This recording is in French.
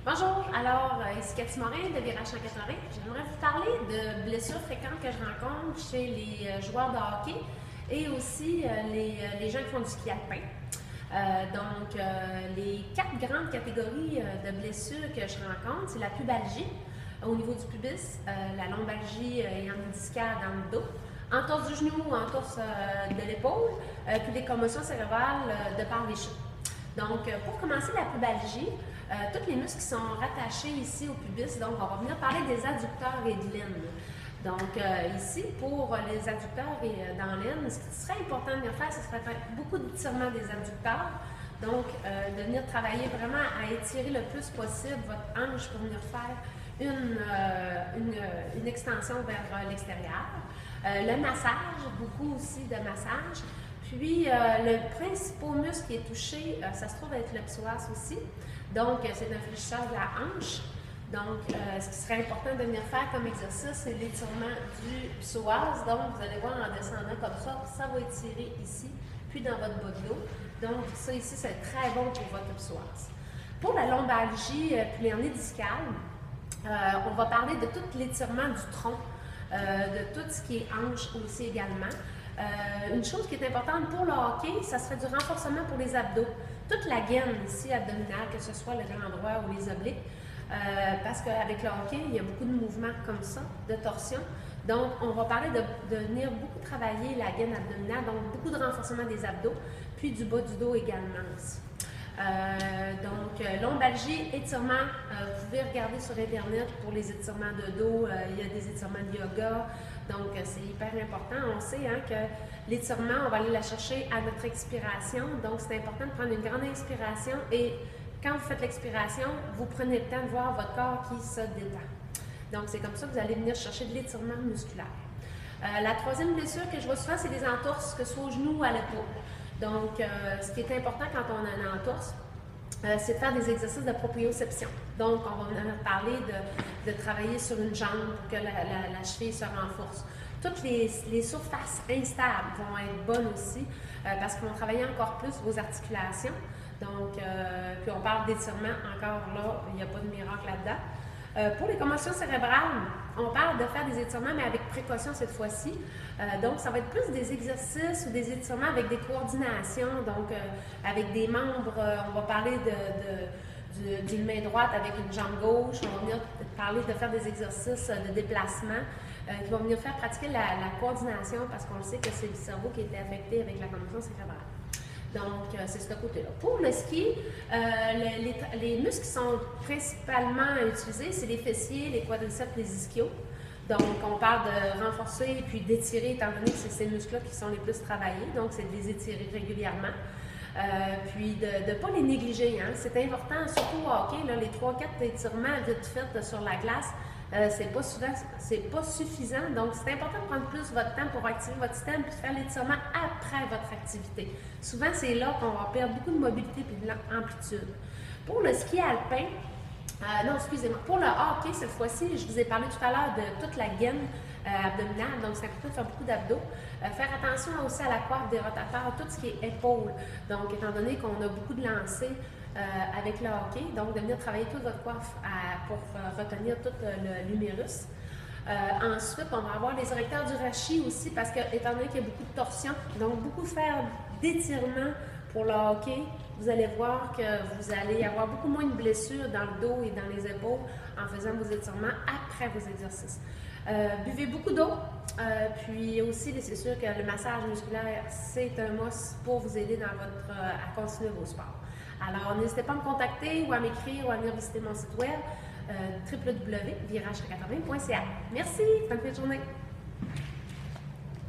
Bonjour, alors ici Cathy Morin de Virage 180. J'aimerais vous parler de blessures fréquentes que je rencontre chez les joueurs de hockey et aussi les gens qui font du ski alpin. Les quatre grandes catégories de blessures que je rencontre, c'est la pubalgie au niveau du pubis, la lombalgie et discale dans le dos, entorse du genou ou entorse de l'épaule, puis des commotions cérébrales de par les chutes. Donc, pour commencer la pubalgie, tous les muscles qui sont rattachés ici au pubis, donc on va venir parler des adducteurs et de l'aine. Donc, ici, pour les adducteurs et dans l'aine, ce qui serait important de venir faire, ce serait faire beaucoup d'étirement des adducteurs. Donc, de venir travailler vraiment à étirer le plus possible votre hanche pour venir faire une extension vers l'extérieur. Le massage, beaucoup aussi de massage. Puis, le principal muscle qui est touché, ça se trouve être le psoas aussi. Donc, c'est un fléchisseur de la hanche. Donc, ce qui serait important de venir faire comme exercice, c'est l'étirement du psoas. Donc, vous allez voir en descendant comme ça va étirer ici, puis dans votre bas de dos. Donc, ça ici, c'est très bon pour votre psoas. Pour la lombalgie puis l'hernie discale, on va parler de tout l'étirement du tronc, de tout ce qui est hanche aussi également. Une chose qui est importante pour le hockey, ça serait du renforcement pour les abdos. Toute la gaine ici abdominale, que ce soit le grand droit ou les obliques, parce qu'avec le hockey, il y a beaucoup de mouvements comme ça, de torsion. Donc, on va parler de venir beaucoup travailler la gaine abdominale, donc beaucoup de renforcement des abdos, puis du bas du dos également aussi. Lombalgie, étirement, vous pouvez regarder sur Internet pour les étirements de dos, il y a des étirements de yoga, donc c'est hyper important. On sait que l'étirement, on va aller la chercher à notre expiration, donc c'est important de prendre une grande inspiration et quand vous faites l'expiration, vous prenez le temps de voir votre corps qui se détend. Donc c'est comme ça que vous allez venir chercher de l'étirement musculaire. La troisième blessure que je vois souvent, c'est des entorses, que ce soit au genou ou à l'épaule. Donc, ce qui est important quand on a une entorse, c'est de faire des exercices de proprioception. Donc, on va venir parler de travailler sur une jambe pour que la cheville se renforce. Toutes les surfaces instables vont être bonnes aussi parce qu'ils vont travailler encore plus vos articulations. Donc, puis on parle d'étirement, encore là, il n'y a pas de miracle là-dedans. Pour les commotions cérébrales, on parle de faire des étirements, mais avec précaution cette fois-ci. Donc, ça va être plus des exercices ou des étirements avec des coordinations, donc avec des membres. On va parler d'une main droite avec une jambe gauche. On va venir parler de faire des exercices de déplacement qui vont venir faire pratiquer la coordination parce qu'on le sait que c'est le cerveau qui a été affecté avec la commotion cérébrale. Donc, c'est ce côté-là. Pour le ski, les muscles qui sont principalement utilisés, c'est les fessiers, les quadriceps, les ischios. Donc, on parle de renforcer et puis d'étirer, étant donné que c'est ces muscles-là qui sont les plus travaillés. Donc, c'est de les étirer régulièrement. Puis, de ne pas les négliger. C'est important, surtout au hockey, là, les 3-4 étirements vite faits sur la glace, c'est pas suffisant. Donc, c'est important de prendre plus votre temps pour activer votre système puis de faire l'étirement après votre activité. Souvent, c'est là qu'on va perdre beaucoup de mobilité et de l'amplitude. Pour le ski alpin, pour le hockey, cette fois-ci, je vous ai parlé tout à l'heure de toute la gaine abdominale, donc c'est important de faire beaucoup d'abdos. Faire attention aussi à la coiffe des rotateurs, tout ce qui est épaules. Donc, étant donné qu'on a beaucoup de lancers avec le hockey, donc de venir travailler toute votre coiffe pour retenir tout l'humérus. Ensuite, on va avoir les érecteurs du rachis aussi, parce que, étant donné qu'il y a beaucoup de torsion, donc beaucoup faire d'étirements pour le hockey, vous allez voir que vous allez avoir beaucoup moins de blessures dans le dos et dans les épaules en faisant vos étirements après vos exercices. Buvez beaucoup d'eau, puis aussi, c'est sûr que le massage musculaire, c'est un must pour vous aider à continuer vos sports. Alors, n'hésitez pas à me contacter ou à m'écrire ou à venir visiter mon site web www.virage180.ca. Merci, bonne fin de journée!